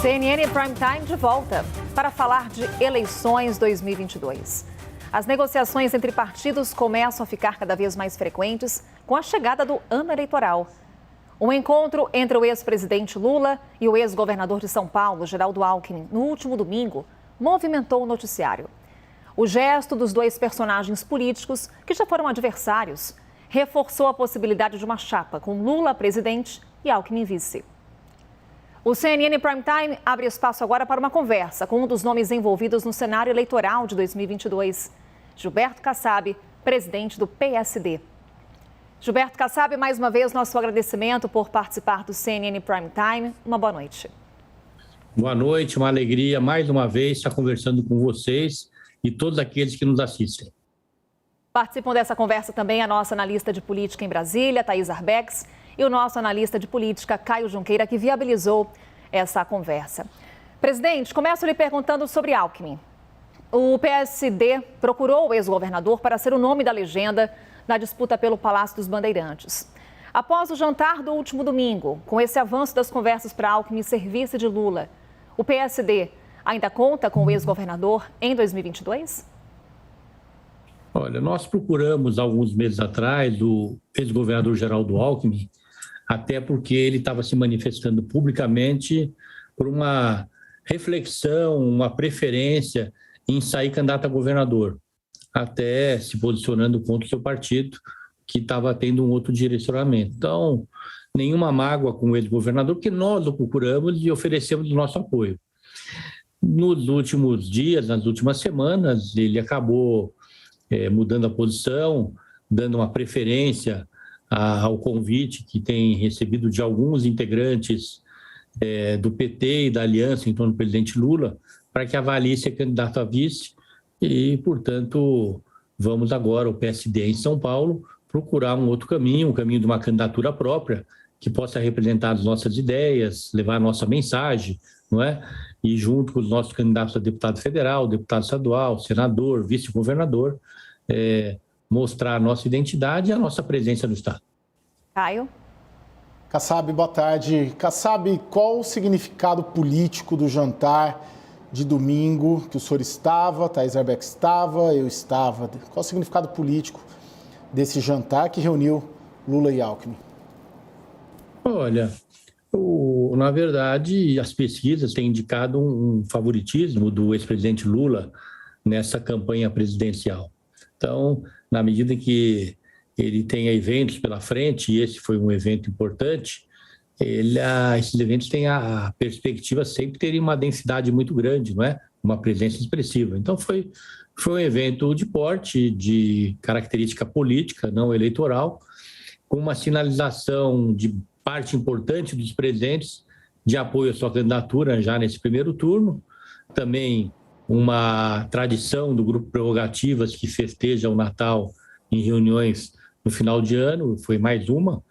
CNN Prime Time de volta para falar de eleições 2022. As negociações entre partidos começam a ficar cada vez mais frequentes com a chegada do ano eleitoral. Um encontro entre o ex-presidente Lula e o ex-governador de São Paulo, Geraldo Alckmin, no último domingo, movimentou o noticiário. O gesto dos dois personagens políticos, que já foram adversários, reforçou a possibilidade de uma chapa com Lula presidente e Alckmin vice. O CNN Prime Time abre espaço agora para uma conversa com um dos nomes envolvidos no cenário eleitoral de 2022, Gilberto Kassab, presidente do PSD. Gilberto Kassab, mais uma vez, nosso agradecimento por participar do CNN Prime Time. Uma boa noite. Boa noite, uma alegria mais uma vez estar conversando com vocês e todos aqueles que nos assistem. Participam dessa conversa também a nossa analista de política em Brasília, Thaís Arbex, e o nosso analista de política, Caio Junqueira, que viabilizou essa conversa. Presidente, começo lhe perguntando sobre Alckmin. O PSD procurou o ex-governador para ser o nome da legenda na disputa pelo Palácio dos Bandeirantes. Após o jantar do último domingo, com esse avanço das conversas para Alckmin ser vice de Lula, o PSD ainda conta com o ex-governador em 2022? Olha, nós procuramos alguns meses atrás o ex-governador Geraldo Alckmin, até porque ele estava se manifestando publicamente por uma reflexão, uma preferência em sair candidato a governador, até se posicionando contra o seu partido, que estava tendo um outro direcionamento. Então, nenhuma mágoa com o ex-governador, porque nós o procuramos e oferecemos o nosso apoio. Nos últimos dias, nas últimas semanas, ele acabou mudando a posição, dando uma preferência ao convite que tem recebido de alguns integrantes do PT e da aliança em torno do presidente Lula, para que avalie ser candidato a vice e, portanto, vamos agora, o PSD em São Paulo, procurar um outro caminho, um caminho de uma candidatura própria, que possa representar as nossas ideias, levar a nossa mensagem, não é? E junto com os nossos candidatos a deputado federal, deputado estadual, senador, vice-governador, mostrar a nossa identidade e a nossa presença no Estado. Caio? Kassab, boa tarde. Kassab, qual o significado político do jantar de domingo que o senhor estava, Thaís Arbex estava, eu estava? Qual o significado político desse jantar que reuniu Lula e Alckmin? Olha, na verdade, as pesquisas têm indicado um favoritismo do ex-presidente Lula nessa campanha presidencial. Então, na medida em que ele tem eventos pela frente, e esse foi um evento importante, esses eventos têm a perspectiva sempre de terem uma densidade muito grande, não é? Uma presença expressiva. Então, foi um evento de porte, de característica política, não eleitoral, com uma sinalização de parte importante dos presentes de apoio à sua candidatura já nesse primeiro turno, também uma tradição do Grupo Prerrogativas que festeja o Natal em reuniões no final de ano, foi mais uma.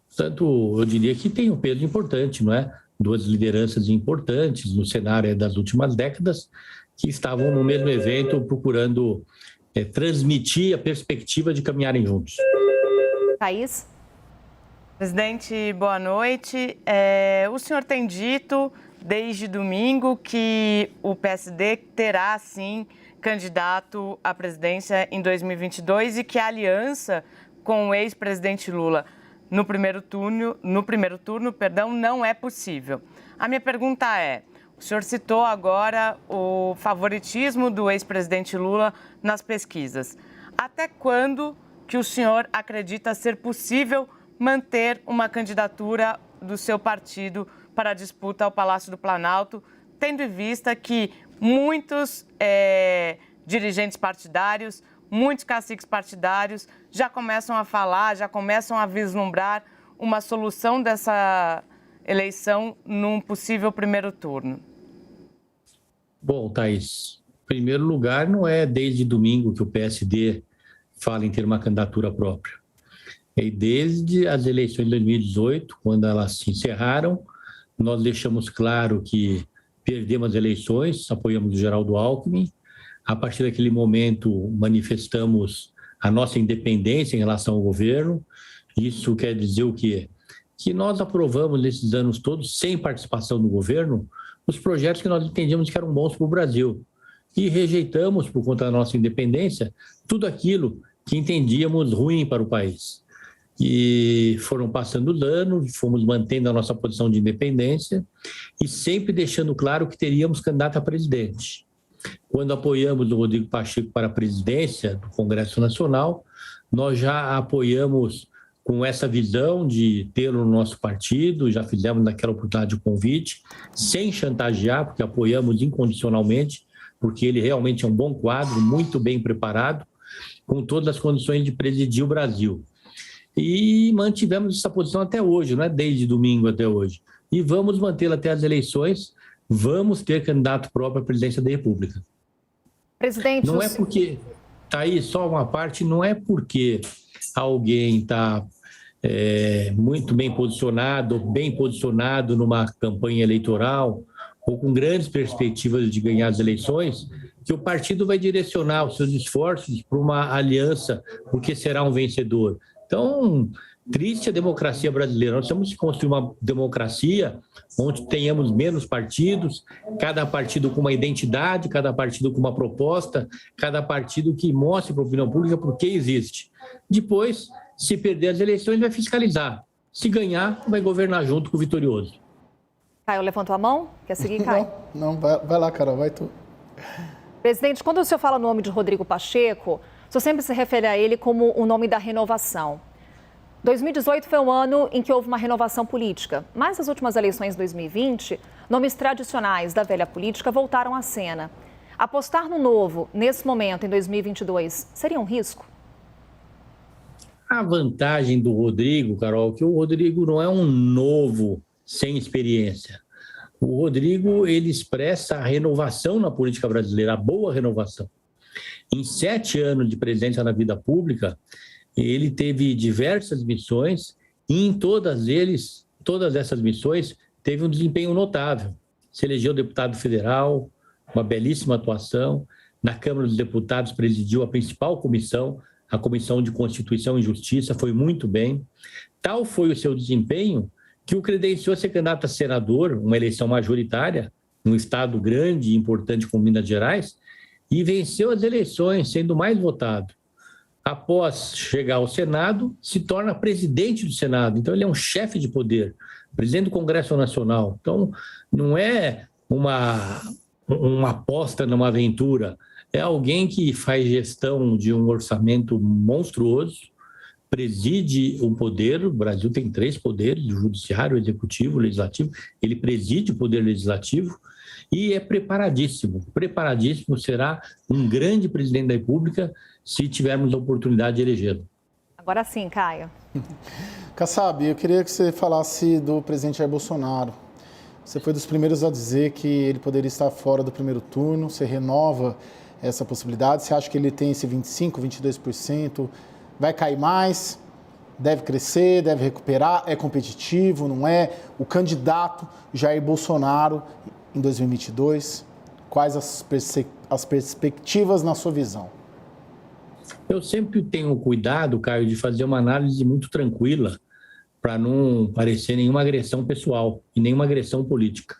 Portanto, eu diria que tem um peso importante, não é? Duas lideranças importantes no cenário das últimas décadas que estavam no mesmo evento procurando transmitir a perspectiva de caminharem juntos. Thaís? Presidente, boa noite. O senhor tem dito desde domingo que o PSD terá, sim, candidato à presidência em 2022 e que a aliança com o ex-presidente Lula no primeiro turno, não é possível. A minha pergunta é, o senhor citou agora o favoritismo do ex-presidente Lula nas pesquisas. Até quando que o senhor acredita ser possível manter uma candidatura do seu partido para a disputa ao Palácio do Planalto, tendo em vista que muitos dirigentes partidários, muitos caciques partidários já começam a falar, já começam a vislumbrar uma solução dessa eleição num possível primeiro turno? Bom, Thaís, em primeiro lugar, não é desde domingo que o PSD fala em ter uma candidatura própria. E desde as eleições de 2018, quando elas se encerraram, nós deixamos claro que perdemos as eleições, apoiamos o Geraldo Alckmin. A partir daquele momento, manifestamos a nossa independência em relação ao governo. Isso quer dizer o quê? que nós aprovamos nesses anos todos, sem participação do governo, os projetos que nós entendíamos que eram bons para o Brasil. E rejeitamos, por conta da nossa independência, tudo aquilo que entendíamos ruim para o país. E foram passando os anos, fomos mantendo a nossa posição de independência e sempre deixando claro que teríamos candidato a presidente. Quando apoiamos o Rodrigo Pacheco para a presidência do Congresso Nacional, nós já apoiamos com essa visão de tê-lo no nosso partido, já fizemos naquela oportunidade o convite, sem chantagear, porque apoiamos incondicionalmente, porque ele realmente é um bom quadro, muito bem preparado, com todas as condições de presidir o Brasil. E mantivemos essa posição até hoje, não é desde domingo até hoje. E vamos mantê-la até as eleições, vamos ter candidato próprio à presidência da República. Presidente, não é porque, tá aí só uma parte, não é porque alguém está muito bem posicionado numa campanha eleitoral ou com grandes perspectivas de ganhar as eleições, que o partido vai direcionar os seus esforços para uma aliança, porque será um vencedor. Então, triste a democracia brasileira. Nós temos que construir uma democracia onde tenhamos menos partidos, cada partido com uma identidade, cada partido com uma proposta, cada partido que mostre para a opinião pública por que existe. Depois, se perder as eleições, vai fiscalizar. Se ganhar, vai governar junto com o vitorioso. Caio levantou a mão? Quer seguir, Caio? Não, vai lá, Carol, vai tu. Presidente, quando o senhor fala o nome de Rodrigo Pacheco, o senhor sempre se refere a ele como o nome da renovação. 2018 foi um ano em que houve uma renovação política, mas nas últimas eleições de 2020, nomes tradicionais da velha política voltaram à cena. Apostar no novo, nesse momento, em 2022, seria um risco? A vantagem do Rodrigo, Carol, que o Rodrigo não é um novo sem experiência. O Rodrigo, ele expressa a renovação na política brasileira, a boa renovação. Em 7 anos de presença na vida pública, ele teve diversas missões e em todas essas missões, teve um desempenho notável. Se elegeu deputado federal, uma belíssima atuação. Na Câmara dos Deputados presidiu a principal comissão, a Comissão de Constituição e Justiça, foi muito bem. Tal foi o seu desempenho que o credenciou a ser candidato a senador, uma eleição majoritária, num estado grande e importante como Minas Gerais, e venceu as eleições, sendo mais votado. Após chegar ao Senado, se torna presidente do Senado. Então, ele é um chefe de poder, presidente do Congresso Nacional. Então, não é uma aposta numa aventura, é alguém que faz gestão de um orçamento monstruoso, preside o poder. O Brasil tem 3 poderes, o judiciário, o executivo, o legislativo. Ele preside o poder legislativo e é preparadíssimo. Preparadíssimo, será um grande presidente da República se tivermos a oportunidade de elegê-lo. Agora sim, Caio. Kassab, eu queria que você falasse do presidente Jair Bolsonaro. Você foi dos primeiros a dizer que ele poderia estar fora do primeiro turno. Você renova essa possibilidade? Você acha que ele tem esse 25%, 22%? Vai cair mais? Deve crescer? Deve recuperar? É competitivo? Não é? O candidato Jair Bolsonaro em 2022, quais as perspectivas na sua visão? Eu sempre tenho cuidado, Caio, de fazer uma análise muito tranquila para não parecer nenhuma agressão pessoal e nenhuma agressão política.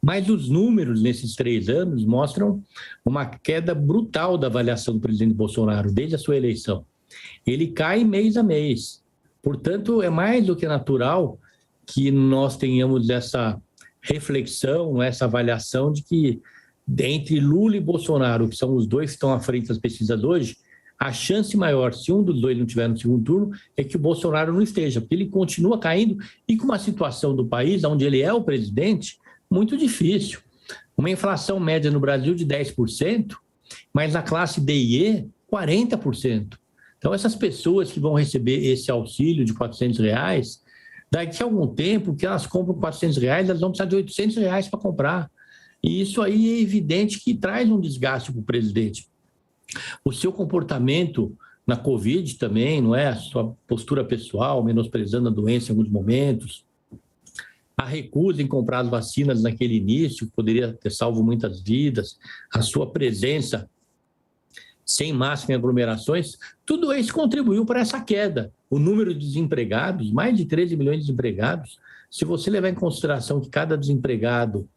Mas os números nesses 3 anos mostram uma queda brutal da avaliação do presidente Bolsonaro desde a sua eleição. Ele cai mês a mês. Portanto, é mais do que natural que nós tenhamos essa reflexão, essa avaliação de que entre Lula e Bolsonaro, que são os dois que estão à frente das pesquisas hoje, a chance maior, se um dos dois não estiver no segundo turno, é que o Bolsonaro não esteja, porque ele continua caindo e com uma situação do país, onde ele é o presidente, muito difícil. Uma inflação média no Brasil de 10%, mas na classe D e E, 40%. Então, essas pessoas que vão receber esse auxílio de R$400, daqui a algum tempo que elas compram R$400, elas vão precisar de R$800 para comprar. E isso aí é evidente que traz um desgaste para o presidente. O seu comportamento na Covid também, não é? A sua postura pessoal, menosprezando a doença em alguns momentos. A recusa em comprar as vacinas naquele início, que poderia ter salvo muitas vidas. A sua presença sem máscara em aglomerações, tudo isso contribuiu para essa queda. O número de desempregados, mais de 13 milhões de desempregados, se você levar em consideração que cada desempregado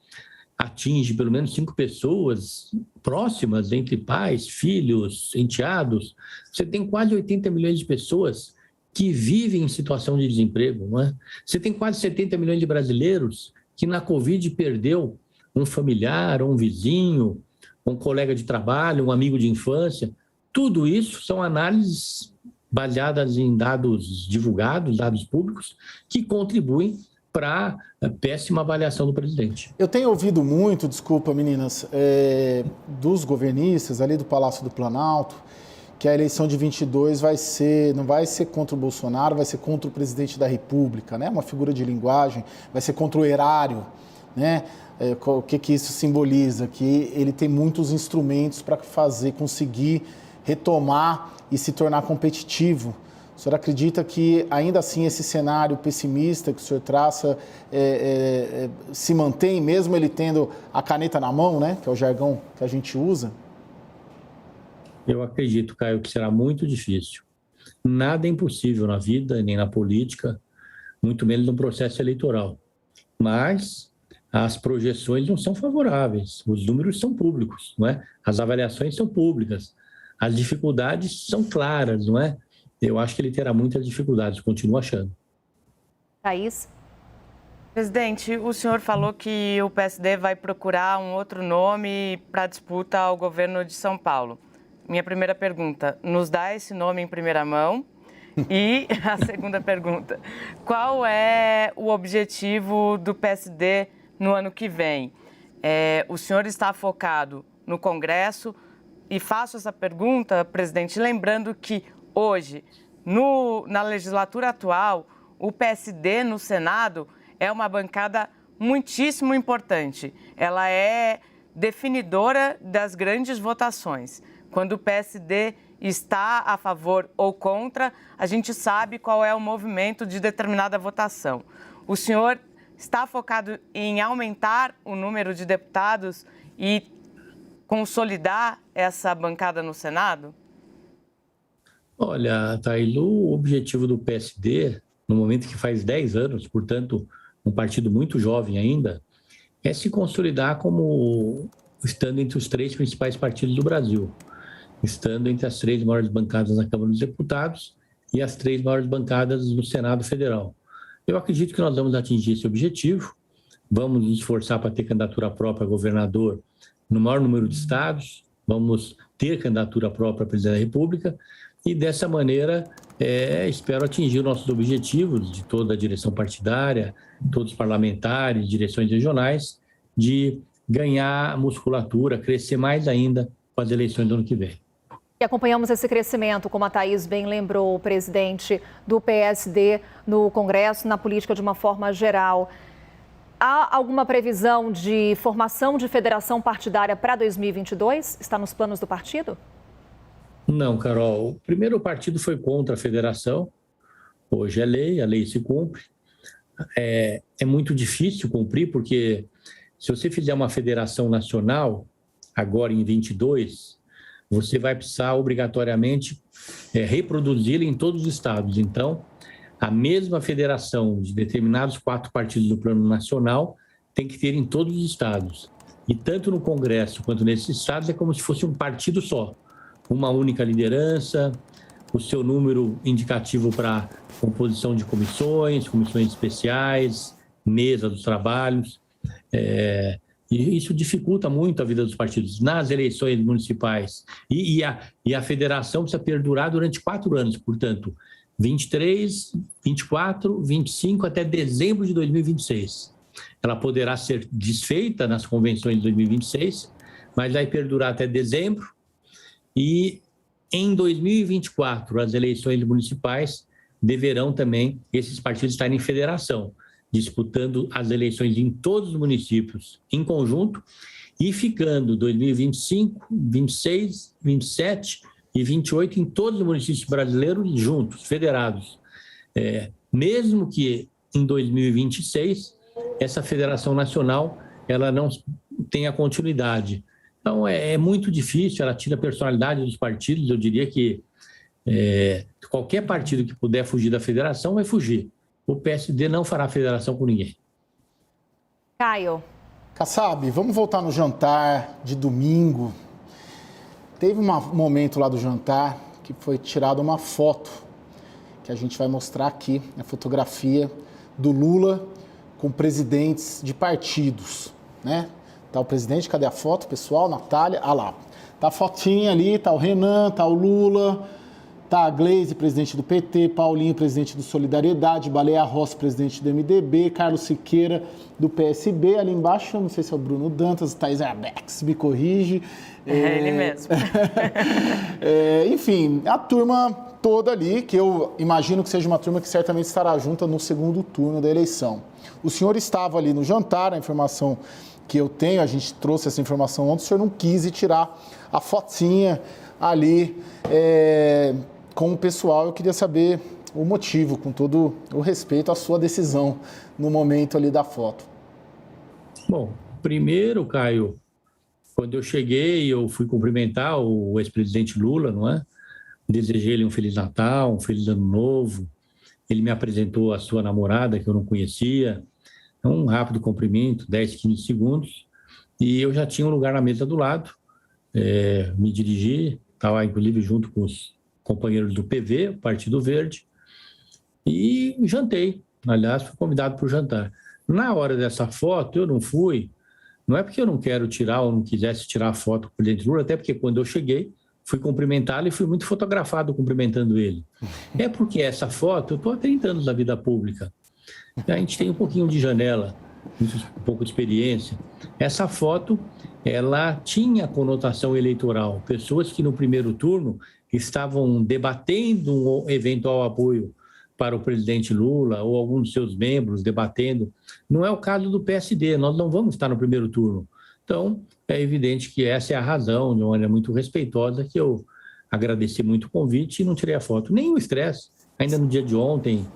atinge pelo menos 5 pessoas próximas, entre pais, filhos, enteados, você tem quase 80 milhões de pessoas que vivem em situação de desemprego, não é? Você tem quase 70 milhões de brasileiros que na Covid perdeu um familiar, um vizinho, um colega de trabalho, um amigo de infância. Tudo isso são análises baseadas em dados divulgados, dados públicos, que contribuem para a péssima avaliação do presidente. Eu tenho ouvido muito, desculpa meninas, dos governistas ali do Palácio do Planalto, que a eleição de 22 não vai ser contra o Bolsonaro, vai ser contra o presidente da República, né? Uma figura de linguagem, vai ser contra o erário, né? O que isso simboliza? Que ele tem muitos instrumentos para conseguir retomar e se tornar competitivo. O senhor acredita que, ainda assim, esse cenário pessimista que o senhor traça se mantém, mesmo ele tendo a caneta na mão, né? Que é o jargão que a gente usa? Eu acredito, Caio, que será muito difícil. Nada é impossível na vida, nem na política, muito menos no processo eleitoral. Mas as projeções não são favoráveis, os números são públicos, não é? As avaliações são públicas, as dificuldades são claras, não é? Eu acho que ele terá muitas dificuldades, continuo achando. Thaís? Presidente, o senhor falou que o PSD vai procurar um outro nome para disputa ao governo de São Paulo. Minha primeira pergunta, nos dá esse nome em primeira mão? E a segunda pergunta, qual é o objetivo do PSD no ano que vem? O senhor está focado no Congresso? E faço essa pergunta, presidente, lembrando que hoje, na legislatura atual, o PSD no Senado é uma bancada muitíssimo importante. Ela é definidora das grandes votações. Quando o PSD está a favor ou contra, a gente sabe qual é o movimento de determinada votação. O senhor está focado em aumentar o número de deputados e consolidar essa bancada no Senado? Olha, Thaís, o objetivo do PSD, no momento que faz 10 anos, portanto, um partido muito jovem ainda, é se consolidar como estando entre os 3 principais partidos do Brasil, estando entre as 3 maiores bancadas na Câmara dos Deputados e as 3 maiores bancadas no Senado Federal. Eu acredito que nós vamos atingir esse objetivo, vamos nos esforçar para ter candidatura própria a governador no maior número de estados, vamos ter candidatura própria a presidente da República e, dessa maneira, espero atingir nossos objetivos de toda a direção partidária, todos os parlamentares, direções regionais, de ganhar musculatura, crescer mais ainda com as eleições do ano que vem. E acompanhamos esse crescimento, como a Thaís bem lembrou, o presidente do PSD no Congresso, na política de uma forma geral. Há alguma previsão de formação de federação partidária para 2022? Está nos planos do partido? Não, Carol. O primeiro partido foi contra a federação. Hoje é lei, a lei se cumpre. É muito difícil cumprir, porque se você fizer uma federação nacional, agora em 22, você vai precisar obrigatoriamente reproduzi-la em todos os estados. Então, a mesma federação de determinados 4 partidos do plano nacional tem que ter em todos os estados. E tanto no Congresso quanto nesses estados é como se fosse um partido só. Uma única liderança, o seu número indicativo para composição de comissões especiais, mesa dos trabalhos. E isso dificulta muito a vida dos partidos nas eleições municipais. E a federação precisa perdurar durante 4 anos, portanto, 23, 24, 25 até dezembro de 2026. Ela poderá ser desfeita nas convenções de 2026, mas vai perdurar até dezembro. E em 2024, as eleições municipais deverão também esses partidos estarem em federação, disputando as eleições em todos os municípios em conjunto e ficando 2025, 26, 27 e 28 em todos os municípios brasileiros juntos, federados. Mesmo que em 2026 essa federação nacional ela não tenha continuidade. Então, é muito difícil, ela tira a personalidade dos partidos. Eu diria que qualquer partido que puder fugir da federação vai fugir. O PSD não fará federação com ninguém. Caio. Kassab, vamos voltar no jantar de domingo. Teve um momento lá do jantar que foi tirada uma foto, que a gente vai mostrar aqui, a fotografia do Lula com presidentes de partidos, né? Tá o presidente, cadê a foto, pessoal? Natália, lá. Tá a fotinha ali, tá o Renan, tá o Lula, tá a Gleisi, presidente do PT, Paulinho, presidente do Solidariedade, Baleia Rossi, presidente do MDB, Carlos Siqueira, do PSB, ali embaixo, não sei se é o Bruno Dantas, Thais Arbex, me corrige. Ele mesmo. Enfim, a turma toda ali, que eu imagino que seja uma turma que certamente estará junta no segundo turno da eleição. O senhor estava ali no jantar, a informação que eu tenho, a gente trouxe essa informação ontem, o senhor não quis ir tirar a fotinha ali com o pessoal. Eu queria saber o motivo, com todo o respeito à sua decisão no momento ali da foto. Bom, primeiro, Caio, quando eu cheguei, eu fui cumprimentar o ex-presidente Lula, não é? Desejei-lhe um Feliz Natal, um Feliz Ano Novo. Ele me apresentou a sua namorada, que eu não conhecia. Um rápido cumprimento, 10, 15 segundos. E eu já tinha um lugar na mesa do lado. Me dirigi, estava inclusive junto com os companheiros do PV, Partido Verde, e jantei. Aliás, fui convidado para o jantar. Na hora dessa foto, eu não fui, não é porque eu não quero tirar ou não quisesse tirar a foto com o presidente Lula, até porque quando eu cheguei, fui cumprimentá-lo e fui muito fotografado cumprimentando ele. É porque essa foto, eu estou há 30 anos na vida pública, a gente tem um pouquinho de janela, um pouco de experiência. Essa foto, ela tinha conotação eleitoral. Pessoas que no primeiro turno estavam debatendo um eventual apoio para o presidente Lula ou algum dos seus membros debatendo. Não é o caso do PSD, nós não vamos estar no primeiro turno. Então, é evidente que essa é a razão, de uma maneira muito respeitosa, que eu agradeci muito o convite e não tirei a foto. Nem o estresse. Ainda no dia de ontem,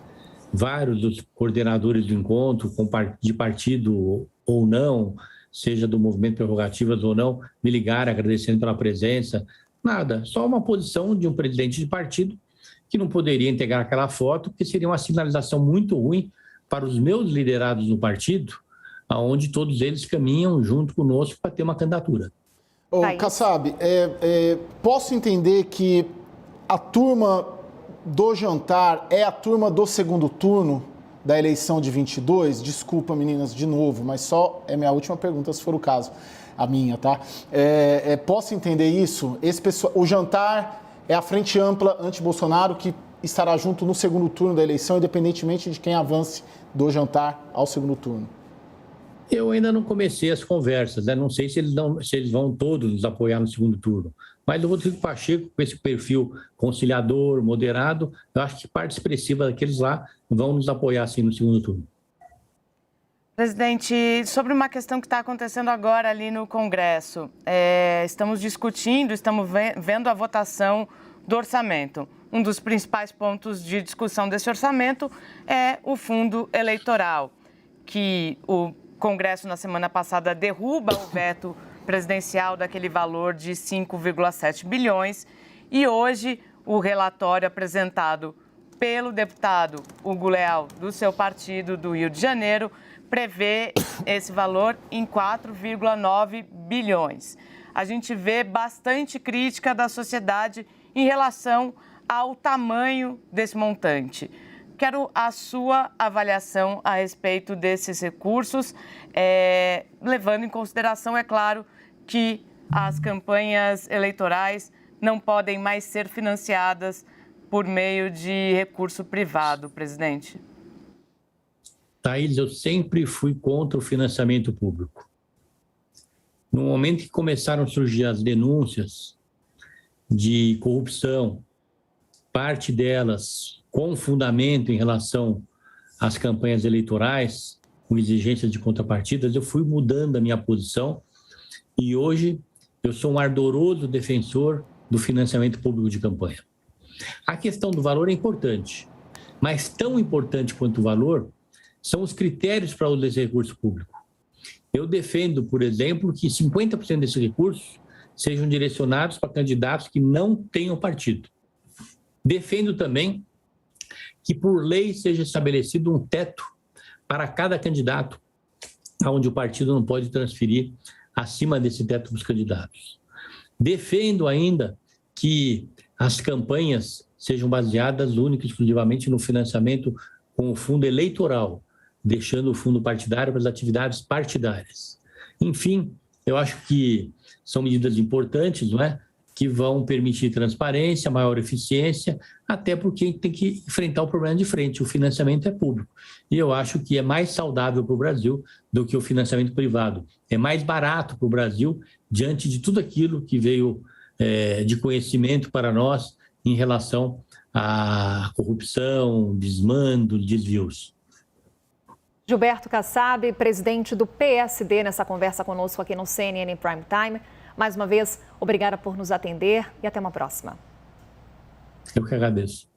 vários dos coordenadores do encontro, de partido ou não, seja do Movimento Prerrogativas ou não, me ligaram agradecendo pela presença. Nada, só uma posição de um presidente de partido que não poderia integrar aquela foto, porque seria uma sinalização muito ruim para os meus liderados no partido, onde todos eles caminham junto conosco para ter uma candidatura. Kassab, posso entender que a turma do jantar é a turma do segundo turno da eleição de 22? Desculpa, meninas, de novo, mas só é minha última pergunta, se for o caso, a minha, tá? Posso entender isso? O jantar é a frente ampla anti-Bolsonaro que estará junto no segundo turno da eleição, independentemente de quem avance do jantar ao segundo turno. Eu ainda não comecei as conversas, né? Não sei se eles vão todos nos apoiar no segundo turno. Mas o Rodrigo Pacheco, com esse perfil conciliador, moderado, eu acho que parte expressiva daqueles lá vão nos apoiar, sim, no segundo turno. Presidente, sobre uma questão que está acontecendo agora ali no Congresso, estamos discutindo, estamos vendo a votação do orçamento. Um dos principais pontos de discussão desse orçamento é o fundo eleitoral, que o Congresso, na semana passada, derruba o veto presidencial daquele valor de 5,7 bilhões. E hoje, o relatório apresentado pelo deputado Hugo Leal, do seu partido do Rio de Janeiro, prevê esse valor em 4,9 bilhões. A gente vê bastante crítica da sociedade em relação ao tamanho desse montante. Quero a sua avaliação a respeito desses recursos, levando em consideração, é claro, que as campanhas eleitorais não podem mais ser financiadas por meio de recurso privado, presidente. Thaís, eu sempre fui contra o financiamento público. No momento que começaram a surgir as denúncias de corrupção, parte delas com fundamento em relação às campanhas eleitorais, com exigências de contrapartidas, eu fui mudando a minha posição e hoje eu sou um ardoroso defensor do financiamento público de campanha. A questão do valor é importante, mas tão importante quanto o valor são os critérios para o uso desse recurso público. Eu defendo, por exemplo, que 50% desses recursos sejam direcionados para candidatos que não tenham partido. Defendo também que, por lei, seja estabelecido um teto para cada candidato, onde o partido não pode transferir acima desse teto dos candidatos. Defendo ainda que as campanhas sejam baseadas única e exclusivamente no financiamento com o fundo eleitoral, deixando o fundo partidário para as atividades partidárias. Enfim, eu acho que são medidas importantes, não é? Que vão permitir transparência, maior eficiência, até porque tem que enfrentar o problema de frente, o financiamento é público. E eu acho que é mais saudável para o Brasil do que o financiamento privado. É mais barato para o Brasil, diante de tudo aquilo que veio de conhecimento para nós em relação à corrupção, desmando, desvios. Gilberto Kassab, presidente do PSD, nessa conversa conosco aqui no CNN Prime Time. Mais uma vez, obrigada por nos atender e até uma próxima. Eu que agradeço.